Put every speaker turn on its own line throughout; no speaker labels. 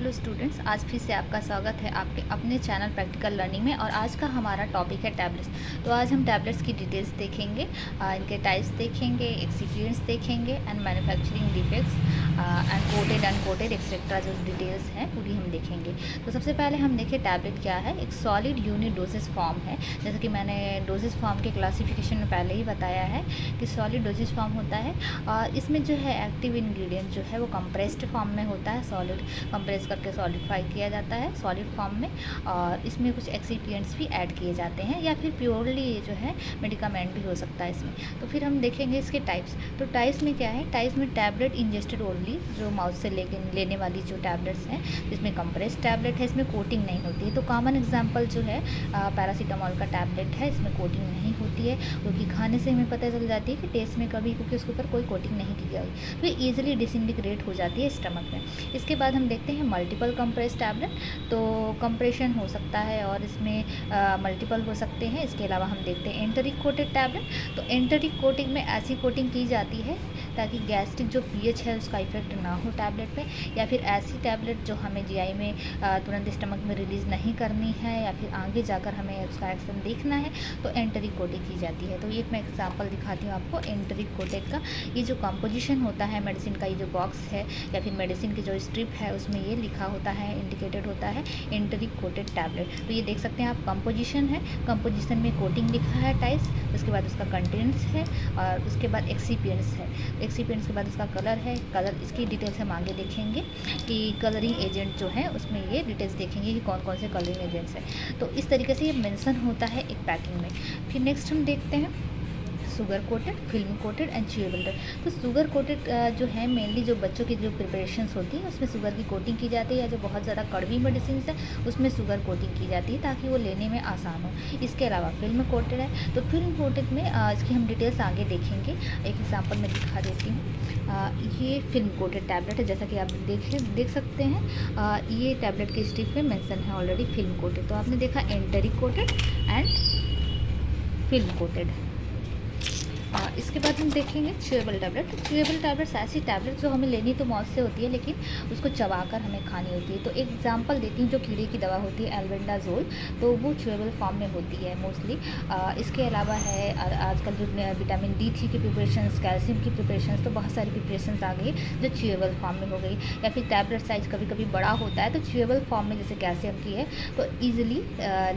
Hello students, आज फिर से आपका स्वागत है आपके अपने चैनल प्रैक्टिकल लर्निंग में। और आज का हमारा टॉपिक है टैबलेट्स। तो आज हम टैबलेट्स की डिटेल्स देखेंगे, इनके टाइप्स देखेंगे, एक्सपीरियंस देखेंगे and manufacturing defects and coated uncoated et cetera जो डिटेल्स हैं पूरी हम देखेंगे। तो सबसे पहले हम देखें टैबलेट क्या है। एक सॉलिड यूनिट डोजेस फॉर्म है, जैसे कि मैंने डोजेस फॉर्म के क्लासिफिकेशन में पहले ही बताया है कि सॉलिड डोजेस फॉर्म होता है और इसमें जो है एक्टिव इंग्रेडिएंट जो है वो कंप्रेस्ड फॉर्म में होता है। सॉलिड कंप्रेस करके सॉलिडिफाई किया जाता है सॉलिड फॉर्म में, और इसमें कुछ एक्सिपिएंट्स भी ऐड किए जाते हैं या फिर प्योरली ये जो है मेडिकामेंट भी हो सकता है इसमें। तो फिर हम देखेंगे इसके टाइप्स। तो टाइप्स में क्या है, टाइप्स में टैबलेट इंजेस्टेड ओरली, जो माउथ से लेने वाली जो टैबलेट्स हैं, जिसमें कंप्रेस टैबलेट है, इसमें कोटिंग नहीं होती है। तो कॉमन एग्जाम्पल जो है पैरासीटामोल का टैबलेट है, इसमें कोटिंग नहीं होती है, क्योंकि खाने से हमें पता चल जाती है कि टेस्ट में कभी, क्योंकि उसके ऊपर कोई कोटिंग नहीं की गई, तो ये ईजिली डिसइंटीग्रेट हो जाती है स्टमक में। इसके बाद हम देखते हैं मल्टीपल कंप्रेस टैबलेट। तो कंप्रेशन हो सकता है और इसमें मल्टीपल हो सकते हैं। इसके अलावा हम देखते हैं एंटरिक कोटेड टैबलेट। तो एंटरिक कोटिंग में ऐसी कोटिंग की जाती है ताकि गैस्ट्रिक जो पीएच है उसका इफेक्ट ना हो टैबलेट पे, या फिर ऐसी टैबलेट जो हमें जीआई में तुरंत स्टमक में रिलीज़ नहीं करनी है या फिर आगे जाकर हमें उसका एक्शन देखना है, तो एंटरिक कोटिंग की जाती है। तो ये मैं एग्जांपल दिखाती हूँ आपको एंटरिक कोटेड का। ये जो कंपोजिशन होता है मेडिसिन का, ये जो बॉक्स है या फिर मेडिसिन की जो स्ट्रिप है उसमें ये लिखा होता है, इंडिकेटेड होता है एंटरिक कोटेड टैबलेट। तो ये देख सकते हैं आप, कंपोजिशन है, कंपोजिशन में कोटिंग लिखा है टाइप्स, उसके बाद उसका कंटेंट्स है और उसके बाद एक्सिपिएंट्स है। एक्सिपिएंट्स के बाद उसका कलर है, कलर इसकी डिटेल्स हम आगे देखेंगे कि कलरिंग एजेंट जो है उसमें ये डिटेल्स देखेंगे कि कौन कौन से कलरिंग एजेंट्स हैं। तो इस तरीके से ये मेंशन होता है एक पैकिंग में। फिर नेक्स्ट हम देखते हैं sugar coated, film coated and chewable. तो शुगर कोटेड जो है मेनली जो बच्चों की जो प्रिपरेशंस होती है उसमें शुगर की कोटिंग की जाती है, या जो बहुत ज़्यादा कड़वी मेडिसिन है उसमें शुगर कोटिंग की जाती है ताकि वो लेने में आसान हो। इसके अलावा फिल्म कोटेड है, तो फिल्म कोटेड में इसकी हम डिटेल्स आगे देखेंगे। एक एग्जाम्पल मैं दिखा देती हूँ। ये फिल्म कोटेड टैबलेट है, जैसा कि आप देख सकते हैं। ये टैबलेट के स्ट्रिप में मेंशन है ऑलरेडी फिल्म कोटेड। तो आपने देखा enteric coated and film coated. इसके बाद हम देखेंगे च्यूएबल टैबलेट। तो च्यूएबल टैबलेट्स ऐसी टैबलेट जो हमें लेनी तो माउथ से होती है लेकिन उसको चबाकर हमें खानी होती है। तो एक एग्जांपल देती हूँ, जो कीड़े की दवा होती है एल्बेंडाजोल, तो वो च्यूएबल फॉर्म में होती है मोस्टली। इसके अलावा है आजकल जो विटामिन D3 की प्रिपरेशंस, कैल्शियम की प्रिपरेशंस, तो बहुत सारी प्रिपरेशंस आ गई जो च्यूएबल फॉर्म में हो गई। या फिर टैबलेट साइज़ कभी कभी बड़ा होता है तो च्यूएबल फॉर्म में जैसे कैल्शियम की है तो ईजिली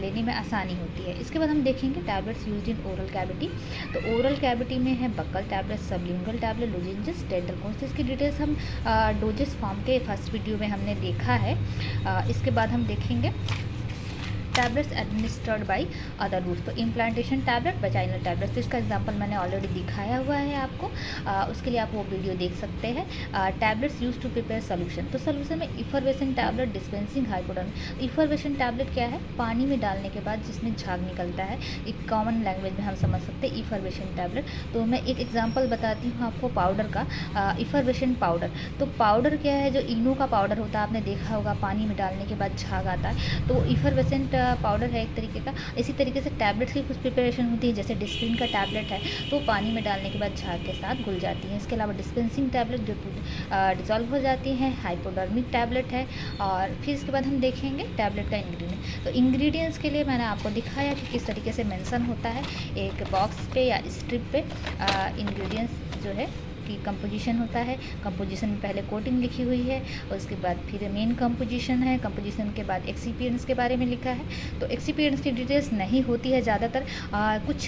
लेने में आसानी होती है। इसके बाद हम देखेंगे tablets use in oral cavity. तो ओरल कैविटी में है buccal tablet, sublingual tablet, lozenges, dental cones. इसकी डिटेल्स हम डोजेस फॉर्म के फर्स्ट वीडियो में हमने देखा है। इसके बाद हम देखेंगे tablets administered by other routes. तो इम्प्लांटेशन टैबलेट, वजाइनल टैबलेट, तो इसका एग्जांपल मैंने ऑलरेडी दिखाया हुआ है आपको। उसके लिए आप वो वीडियो देख सकते हैं। Tablets use to prepare solution. तो सोल्यूशन में effervescent tablet, dispensing hypodermic. Effervescent tablet क्या है, पानी में डालने के बाद जिसमें झाग निकलता है, एक कॉमन लैंग्वेज में हम समझ सकते हैं इफरवेशन टैबलेट। तो मैं एक एग्जाम्पल बताती हूँ आपको पाउडर का, इफरवेशन पाउडर। तो पाउडर क्या है, जो इनो का पाउडर होता है, आपने देखा होगा पानी में डालने के बाद झाग आता है, तो इफरवेसेंट पाउडर है एक तरीके का। इसी तरीके से टैबलेट्स की कुछ प्रिपरेशन होती है, जैसे डिस्प्रिन का टैबलेट है तो पानी में डालने के बाद झाग के साथ घुल जाती हैं। इसके अलावा डिस्पेंसिंग टैबलेट जो डिजॉल्व हो जाती हैं, हाइपोडर्मिक टैबलेट है। और फिर इसके बाद हम देखेंगे टैबलेट का इंग्रेडिएंट। तो इंग्रेडिएंट्स के लिए मैंने आपको दिखाया कि किस तरीके से मेंशन होता है एक बॉक्स पे या स्ट्रिप पे इंग्रेडिएंट्स जो है की कंपोजिशन होता है। कंपोजिशन में पहले कोटिंग लिखी हुई है और उसके बाद फिर मेन कंपोजिशन है। कंपोजिशन के बाद एक्सिपिएंट्स के बारे में लिखा है। तो एक्सिपिएंट्स की डिटेल्स नहीं होती है ज़्यादातर, कुछ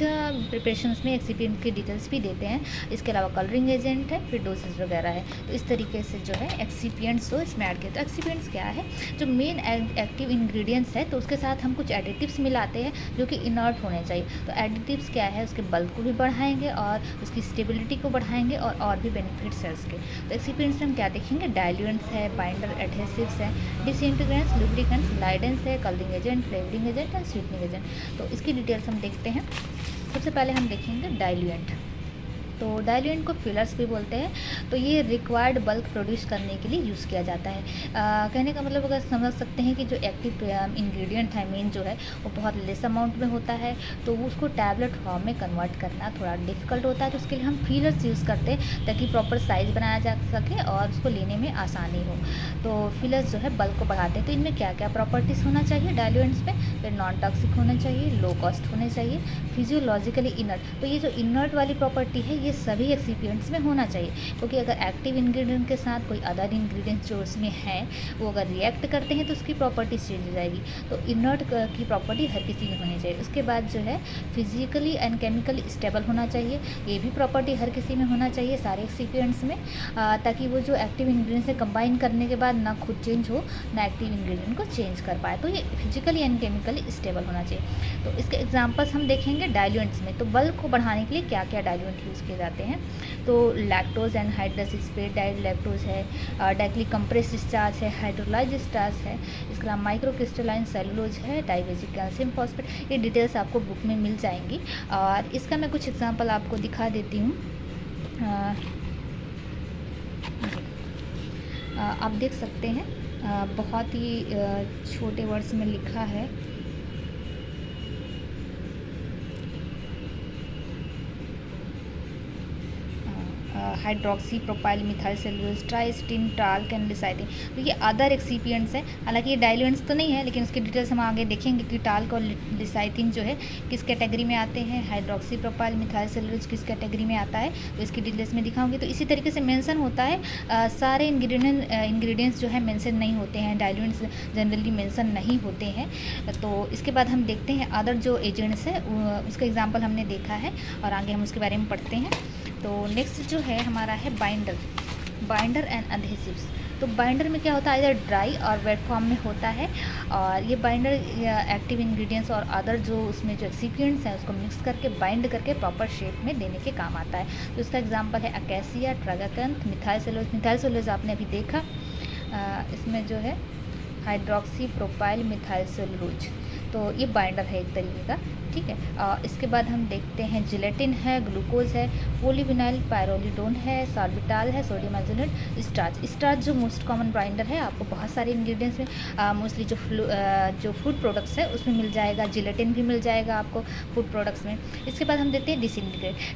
प्रिपरेशंस में एक्सिपिएंट की डिटेल्स भी देते हैं। इसके अलावा कलरिंग एजेंट है, फिर डोसेज वगैरह है। तो इस तरीके से जो है एक्सिपिएंट्स तो इसमें ऐड किए। तो एक्सिपिएंट्स क्या है, जो मेन एक्टिव इंग्रेडिएंट्स है तो उसके साथ हम कुछ एडिटिव्स मिलाते हैं जो कि इनर्ट होने चाहिए। तो एडिटिव्स क्या है, उसके बल्क को भी बढ़ाएंगे और उसकी स्टेबिलिटी को बढ़ाएंगे और भी बेनिफिट्स है उसके। तो एक्सिपिएंट्स में हम क्या देखेंगे, डाइल्यूएंट्स है, बाइंडर एडहेसिव्स है, डिसइंटीग्रेंट्स, लुब्रिकेंट्स, लाइडेंस है, colouring agent, flavouring agent and sweetening agent. तो इसकी डिटेल्स हम देखते हैं। सबसे पहले हम देखेंगे डाइल्यूएंट। तो डाइल्यूएंट को फिलर्स भी बोलते हैं। तो ये रिक्वायर्ड बल्क प्रोड्यूस करने के लिए यूज़ किया जाता है। कहने का मतलब अगर समझ सकते हैं कि जो एक्टिव इंग्रेडिएंट है मेन जो है वो बहुत लेस अमाउंट में होता है, तो उसको टैबलेट फॉर्म में कन्वर्ट करना थोड़ा डिफ़िकल्ट होता है। तो उसके लिए हम फिलर्स यूज़ करते हैं ताकि प्रॉपर साइज़ बनाया जा सके और उसको लेने में आसानी हो। तो फिलर्स जो है बल्क को बढ़ाते हैं। तो इनमें क्या क्या प्रॉपर्टीज़ होना चाहिए डाइल्यूएंट्स में? फिर नॉन टॉक्सिक होना चाहिए, लो कॉस्ट होने चाहिए, फिजियोलॉजिकली इनर्ट। तो ये जो इनर्ट वाली प्रॉपर्टी है ये सभी एक्सिपिएंट्स में होना चाहिए, क्योंकि अगर एक्टिव इंग्रेडिएंट के साथ कोई अदर इंग्रेडिएंट्स जो उसमें है वो अगर रिएक्ट करते हैं तो उसकी प्रॉपर्टीज चेंज हो जाएगी। तो इनर्ट की प्रॉपर्टी हर किसी में होनी चाहिए। उसके बाद जो है फिजिकली एंड केमिकली स्टेबल होना चाहिए, ये भी प्रॉपर्टी हर किसी में होना चाहिए सारे एक्सिपिएंट्स में, ताकि वो जो एक्टिव इंग्रेडिएंट से कंबाइन करने के बाद ना खुद चेंज हो ना एक्टिव इंग्रेडिएंट को चेंज कर पाए। तो ये फिजिकली एंड केमिकली स्टेबल होना चाहिए। तो इसके एग्जांपल्स हम देखेंगे डाइल्यूएंट्स में। तो बल्क को बढ़ाने के लिए क्या क्या डाइल्यूएंट यूज़ किए जाते हैं? तो लैक्टोज एंड हाइड्रस स्पेड डाइड लैक्टोज है, डाइक्ली कंप्रेस स्टार्च है, हाइड्रोलाइज स्टार्च है, इसके अलावा माइक्रो क्रिस्टलाइन सेलुलोज है, डाइबेसिक कैल्शियम फॉस्फेट। ये डिटेल्स आपको बुक में मिल जाएंगी और इसका मैं कुछ एग्जांपल आपको दिखा देती हूँ। आप देख सकते हैं, बहुत ही छोटे वर्ड्स में लिखा है। Hydroxy propyl methyl cellulose triacetin talc and lecithin. तो ये अदर एक्सिपिएंट्स हैं, हालांकि ये डाइल्यूएंट्स तो नहीं है, लेकिन उसकी डिटेल्स हम आगे देखेंगे कि टाल्क और लिसाइटिन जो है किस कैटेगरी में आते हैं, हाइड्रोक्सी प्रोपाइल मिथाइल सेलुलोज किस कैटेगरी में आता है, तो इसकी डिटेल्स में दिखाऊंगी। तो इसी तरीके से मेंशन होता है, सारे इंग्रेडिएंट्स जो है मेंशन नहीं होते हैं, डाइल्यूएंट्स जनरली मेंशन नहीं होते हैं। तो इसके बाद हम देखते हैं अदर जो एजेंट्स है उसका एग्जाम्पल हमने देखा है और आगे हम उसके बारे में पढ़ते हैं। तो नेक्स्ट जो है हमारा है बाइंडर एंड अडहेसिव्स। तो बाइंडर में क्या होता है, इधर ड्राई और वेट फॉर्म में होता है और ये बाइंडर एक्टिव इंग्रेडिएंट्स और अदर जो उसमें जो एक्सिपिएंट्स हैं उसको मिक्स करके बाइंड करके प्रॉपर शेप में देने के काम आता है। तो इसका एग्जांपल है acacia, tragacanth, methyl cellulose. Methyl cellulose आपने अभी देखा, इसमें जो है हाइड्रोक्सी प्रोपाइल मिथाइल सेलुलोज। तो ये बाइंडर है एक तरीके का, ठीक है। इसके बाद हम देखते हैं जिलेटिन है, ग्लूकोज है, पोलीविनाइल पायरोलिडोन है, सॉर्बिटाल है, सोडियम एल्जिनेट, स्टार्च जो मोस्ट कॉमन बाइंडर है, आपको बहुत सारे इंग्रेडिएंट्स में मोस्टली जो फूड प्रोडक्ट्स है उसमें मिल जाएगा। जिलेटिन भी मिल जाएगा आपको फूड प्रोडक्ट्स में। इसके बाद हम देखते हैं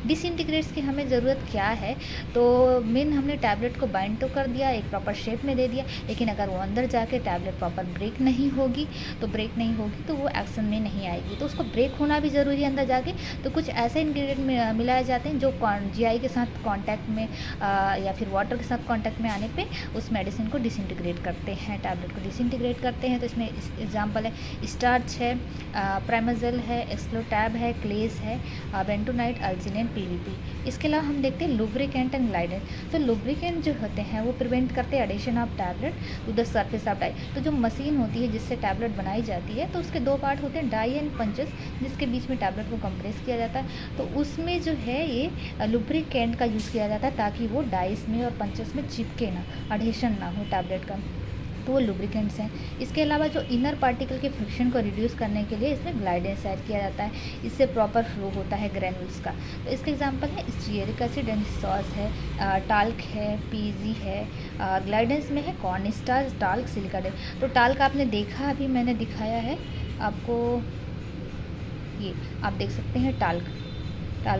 डिसइंटीग्रेट्स की हमें ज़रूरत क्या है? तो मेन हमने टैबलेट को बाइंड तो कर दिया, एक प्रॉपर शेप में दे दिया, लेकिन अगर वो अंदर जाके टैबलेट प्रॉपर ब्रेक नहीं होगी तो वो एक्शन में नहीं आएगी। तो उसको ब्रेक होना भी ज़रूरी है अंदर जाके। तो कुछ ऐसे इंग्रेडिएंट मिलाए जाते हैं जो जीआई के साथ कांटेक्ट में या फिर वाटर के साथ कांटेक्ट में आने पे उस मेडिसिन को डिसइंटीग्रेट करते हैं, टैबलेट को डिसइंटीग्रेट करते हैं। तो इसमें एग्जांपल है स्टार्च है, प्राइमाजेल है, एक्सप्लोटैब है, क्लेस है, बेंटोनाइट, अल्जिनेट, पीवीपी। इसके अलावा हम देखते हैं लुब्रिकेंट एंड ग्लाइडेंट। तो लुब्रिकेंट जो होते हैं वो प्रिवेंट करते हैं adhesion of tablet to the surface of die. तो जो मशीन होती है जिससे टैबलेट बनाई जाती है तो उसके दो पार्ट होते हैं, डाई एंड पंचेस, जिसके बीच में टैबलेट को कंप्रेस किया जाता है। तो उसमें जो है ये लुब्रिकेंट का यूज़ किया जाता है ताकि वो डाइस में और पंचेस में चिपके ना, एडिशन ना हो टैबलेट का। तो वो लुब्रिकेंट्स हैं। इसके अलावा जो इनर पार्टिकल के फ्रिक्शन को रिड्यूस करने के लिए इसमें ग्लाइडेंस ऐड किया जाता है, इससे प्रॉपर फ्लो होता है ग्रैन्यूल्स का। तो इसका एग्जांपल है स्टीयरिक एसिड एंड सॉस है, टाल्क है, पीजी है, ग्लाइडेंस में है कॉर्न स्टार्च, टाल्क, सिलिकाडेन। तो टाल्क आपने देखा, अभी मैंने दिखाया है आपको, ये आप देख सकते हैं टाल्क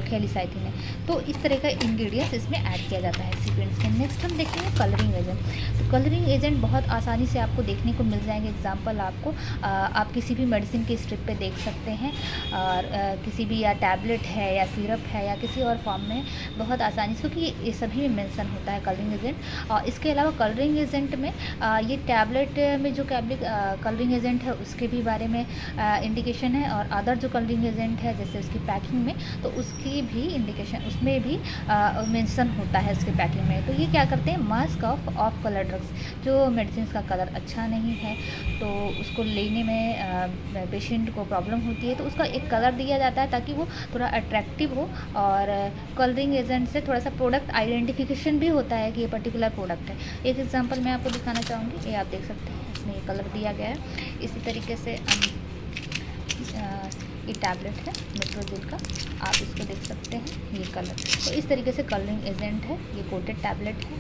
है, लिसाइथिन है। तो इस तरह का इंग्रेडिएंट्स इसमें ऐड किया जाता है एक्सिपिएंट्स के। नेक्स्ट हम देखेंगे कलरिंग एजेंट। तो कलरिंग एजेंट बहुत आसानी से आपको देखने को मिल जाएंगे। एग्जांपल आपको आप किसी भी मेडिसिन के स्ट्रिप पे देख सकते हैं, और किसी भी या टैबलेट है या सिरप है या किसी और फॉर्म में बहुत आसानी से, क्योंकि ये सभी में मेंशन होता है कलरिंग एजेंट। और इसके अलावा कलरिंग एजेंट में ये टैबलेट में जो कलरिंग एजेंट है उसके भी बारे में इंडिकेशन है, और अदर जो कलरिंग एजेंट है जैसे उसकी पैकिंग में, तो उसकी भी इंडिकेशन उसमें भी मेंशन होता है उसके पैकिंग में। तो ये क्या करते हैं, मास्क ऑफ कलर ड्रग्स। जो मेडिसिन का कलर अच्छा नहीं है तो उसको लेने में पेशेंट को प्रॉब्लम होती है, तो उसका एक कलर दिया जाता है ताकि वो थोड़ा अट्रैक्टिव हो। और कलरिंग एजेंट से थोड़ा सा प्रोडक्ट आइडेंटिफिकेशन भी होता है कि ये पर्टिकुलर प्रोडक्ट है। एक एग्जांपल मैं आपको दिखाना चाहूँगी, ये आप देख सकते हैं, इसमें ये कलर दिया गया है। इसी तरीके से ये टैबलेट है मेट्रोजिल का, आप इसको देख सकते हैं ये कलर। तो इस तरीके से कलरिंग एजेंट है, ये कोटेड टैबलेट है,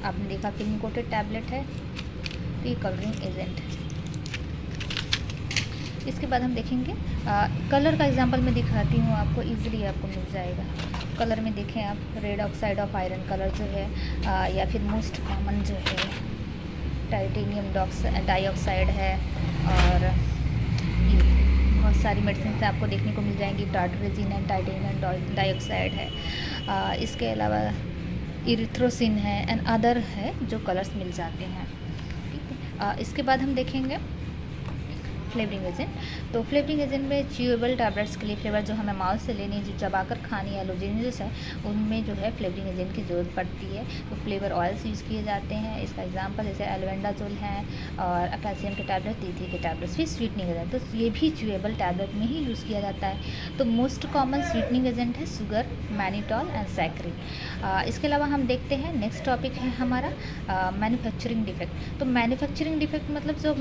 आपने देखा फिल्म कोटेड टैबलेट है, तो ये कलरिंग एजेंट है। इसके बाद हम देखेंगे कलर का एग्जांपल मैं दिखाती हूँ आपको, इजीली आपको मिल जाएगा। कलर में देखें आप, red oxide of iron colour जो है या फिर मोस्ट कॉमन जो है टाइटेनियम डाइऑक्साइड है, और ये बहुत सारी मेडिसिन से आपको देखने को मिल जाएंगी। टार्टरेजिन एंड टाइटेनियम डाइऑक्साइड है, इसके अलावा इरिथ्रोसिन है एंड अदर है जो कलर्स मिल जाते हैं। ठीक है, इसके बाद हम देखेंगे फ्लेवरिंग एजेंट। तो फ्लेवरिंग एजेंट में च्यूएबल टैबलेट्स के लिए फ्लेवर जो हमें माउथ से लेनी है, जो चबाकर खानी है, एलोजेनियस है, उनमें जो है फ्लेवरिंग एजेंट की ज़रूरत पड़ती है। तो फ्लेवर ऑयल्स यूज़ किए जाते हैं। इसका एग्जांपल जैसे एल्वेंडाजोल है और कैल्शियम के टैबलेट, टी3 के टैबलेट्स, फिर स्वीटनिंग एजेंट, तो ये भी च्यूएबल टैबलेट में ही यूज़ किया जाता है। तो मोस्ट कॉमन स्वीटनिंग एजेंट है शुगर, मैनिटॉल एंड सैक्रिन। इसके अलावा हम देखते हैं नेक्स्ट टॉपिक है हमारा मैन्युफैक्चरिंग डिफेक्ट। तो मैन्युफैक्चरिंग डिफेक्ट मतलब जो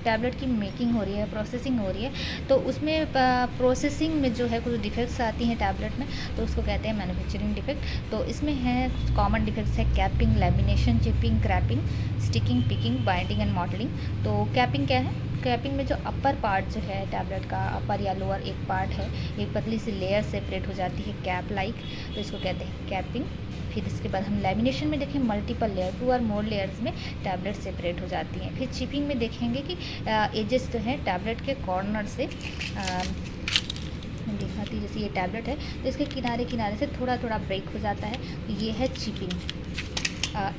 टैबलेट की मेकिंग हो रही है, प्रोसेसिंग हो रही है, तो उसमें प्रोसेसिंग में जो है कुछ डिफेक्ट्स आती हैं टैबलेट में, तो उसको कहते हैं मैन्युफैक्चरिंग डिफेक्ट। तो इसमें है कुछ कॉमन डिफेक्ट्स है capping, lamination, chipping, cracking, sticking, picking, binding and mottling. तो कैपिंग क्या है? कैपिंग में जो अपर पार्ट जो है टैबलेट का, अपर या लोअर एक पार्ट है, एक पतली सी लेयर सेपरेट हो जाती है कैप लाइक, तो इसको कहते हैं कैपिंग। फिर इसके बाद हम लैमिनेशन में देखें मल्टीपल लेयर, 2 और मोर लेयर्स में टैबलेट सेपरेट हो जाती हैं। फिर चिपिंग में देखेंगे कि एजेस जो है टैबलेट के कॉर्नर से दिखाती, जैसे ये टैबलेट है तो इसके किनारे किनारे से थोड़ा थोड़ा ब्रेक हो जाता है, तो ये है चिपिंग।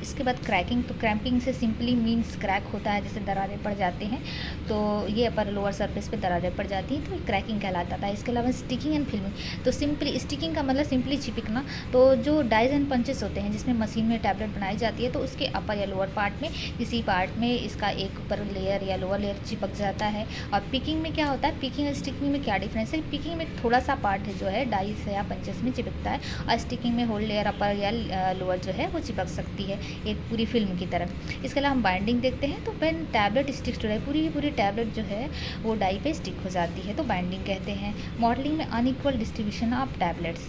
इसके बाद क्रैकिंग, तो क्रैम्पिंग से सिंपली मीन्स क्रैक होता है, जैसे दरारें पड़ जाते हैं, तो ये अपर लोअर सरफेस पे दरारें पड़ जाती हैं, तो ये क्रैकिंग कहलाता है। इसके अलावा स्टिकिंग एंड फिल्मिंग, तो सिंपली स्टिकिंग का मतलब सिंपली चिपकना। तो जो डाइज एंड पंचेस होते हैं जिसमें मशीन में टैबलेट बनाई जाती है, तो उसके अपर या लोअर पार्ट में किसी पार्ट में इसका एक ऊपर लेयर या लोअर लेयर चिपक जाता है। और पिकिंग में क्या होता है, पिकिंग और स्टिकिंग में क्या डिफरेंस है? पिकिंग में थोड़ा सा पार्ट है जो है डाइज या पंचेस में चिपकता है, और स्टिकिंग में होल लेयर अपर या लोअर जो है वो चिपक सकती है एक पूरी फिल्म की तरह। इसके अलावा हम बाइंडिंग देखते हैं, तो when tablet sticks to die, पूरी की पूरी टैबलेट जो है वो डाई पे स्टिक हो जाती है, तो बाइंडिंग कहते हैं। मॉडलिंग में अनइक्वल डिस्ट्रीब्यूशन ऑफ टैबलेट्स।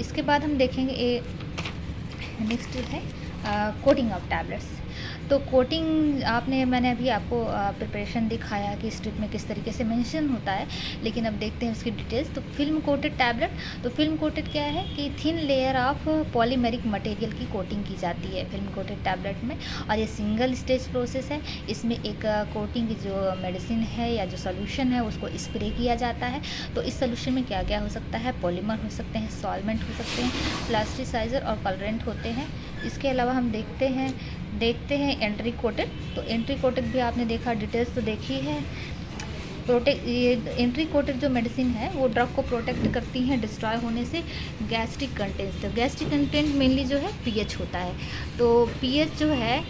इसके बाद हम देखेंगे नेक्स्ट है कोटिंग ऑफ टैबलेट्स। तो कोटिंग मैंने अभी आपको प्रिपरेशन दिखाया कि स्ट्रिप में किस तरीके से मेंशन होता है, लेकिन अब देखते हैं उसकी डिटेल्स। तो फिल्म कोटेड टैबलेट, तो फिल्म कोटेड क्या है कि thin layer of polymeric material की कोटिंग की जाती है फिल्म कोटेड टैबलेट में, और ये सिंगल स्टेज प्रोसेस है। इसमें एक कोटिंग की जो मेडिसिन है या जो सोल्यूशन है उसको स्प्रे किया जाता है। तो इस सोल्यूशन में क्या क्या हो सकता है? पॉलीमर हो सकते हैं, सॉल्वेंट हो सकते हैं, प्लास्टिसाइजर और कलरेंट होते हैं। इसके अलावा हम देखते हैं एंट्री कोटेड। तो एंट्री कोटेड भी आपने देखा, डिटेल्स तो देखी है। ये एंट्री कोटेड जो मेडिसिन है वो ड्रग को प्रोटेक्ट करती हैं डिस्ट्रॉय होने से। गैस्ट्रिक कंटेंट, तो गैस्ट्रिक कंटेंट मेनली जो है पीएच होता है। तो पीएच जो है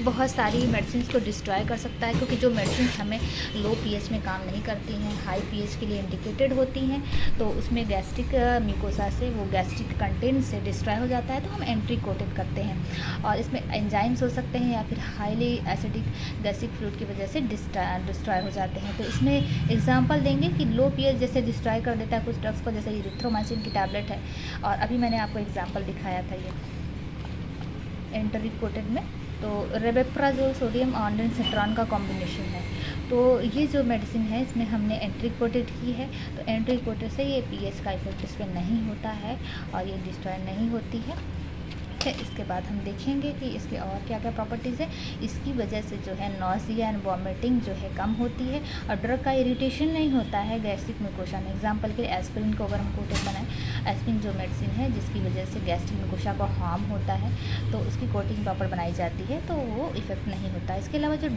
बहुत सारी मेडिसिन को डिस्ट्रॉय कर सकता है, क्योंकि जो मेडिसिन हमें लो पीएच में काम नहीं करती हैं, हाई पीएच के लिए इंडिकेटेड होती हैं, तो उसमें गैस्ट्रिक म्यूकोसा से वो गैस्ट्रिक कंटेंट से डिस्ट्रॉय हो जाता है, तो हम एंट्री कोटेड करते हैं। और इसमें एंजाइम्स हो सकते हैं या फिर हाईली एसिडिक गैस्ट्रिक फ्लूइड की वजह से डिस्ट्रॉय हो जाते हैं। तो इसमें एग्जांपल देंगे कि लो पीएच जैसे डिस्ट्रॉय कर देता है कुछ ड्रग्स को, जैसे इरिथ्रोमाइसिन की टैबलेट है, और अभी मैंने आपको एग्जांपल दिखाया था ये एंट्री कोटेड में। तो रेबेप्राजोल सोडियम ऑन्डेनसेट्रॉन का कॉम्बिनेशन है। तो ये जो मेडिसिन है इसमें हमने एंट्री कोटेड की है, तो एंट्री कोटेड से ये पीएच का इफेक्ट इस पर नहीं होता है और ये डिस्ट्रॉय नहीं होती है। इसके बाद हम देखेंगे कि इसके और क्या क्या प्रॉपर्टीज़ है। इसकी वजह से जो है नॉसिया एंड वॉमिटिंग जो है कम होती है, और ड्रग का इरिटेशन नहीं होता है गैस्ट्रिक म्यूकोसा में। एग्जांपल के लिए एस्पिरिन को अगर हम कोटेड बनाएं, एस्पिरिन जो मेडिसिन है जिसकी वजह से गैस्ट्रिक म्यूकोसा को हार्म होता है, तो उसकी कोटिंग प्रॉपर बनाई जाती है, तो वो इफेक्ट नहीं होता। इसके अलावा जो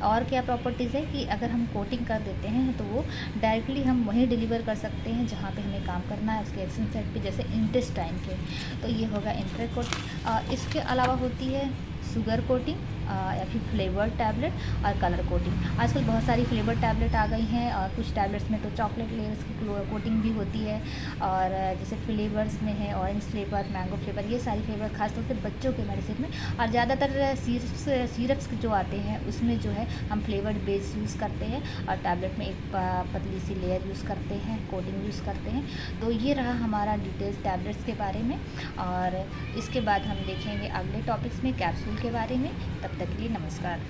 और क्या प्रॉपर्टीज़ है कि अगर हम कोटिंग कर देते हैं तो वो डायरेक्टली हम वहीं डिलीवर कर सकते हैं जहाँ पे हमें काम करना है, उसके एक्शन साइट पे, जैसे इंटेस्टाइन के। तो ये होगा इंट्रा कोटिंग। इसके अलावा होती है शुगर कोटिंग। या फिर फ्लेवर्ड टैबलेट और कलर कोटिंग। आजकल बहुत सारी फ्लेवर्ड टैबलेट आ गई हैं और कुछ टैबलेट्स में तो चॉकलेट लेयर्स की कोटिंग भी होती है, और जैसे फ्लेवर्स में है ऑरेंज फ्लेवर, मैंगो फ्लेवर, ये सारी फ्लेवर खासतौर से बच्चों के मेडिसिन में। और ज़्यादातर सिरप्स जो आते हैं उसमें जो है हम फ्लेवर्ड बेस यूज़ करते हैं और टैबलेट में एक पतली सी लेयर यूज़ करते हैं, कोटिंग यूज़ करते हैं। तो ये रहा हमारा डिटेल्स टैबलेट्स के बारे में, और इसके बाद हम देखेंगे अगले टॉपिक्स में कैप्सूल के बारे में। तब तक के लिए नमस्कार।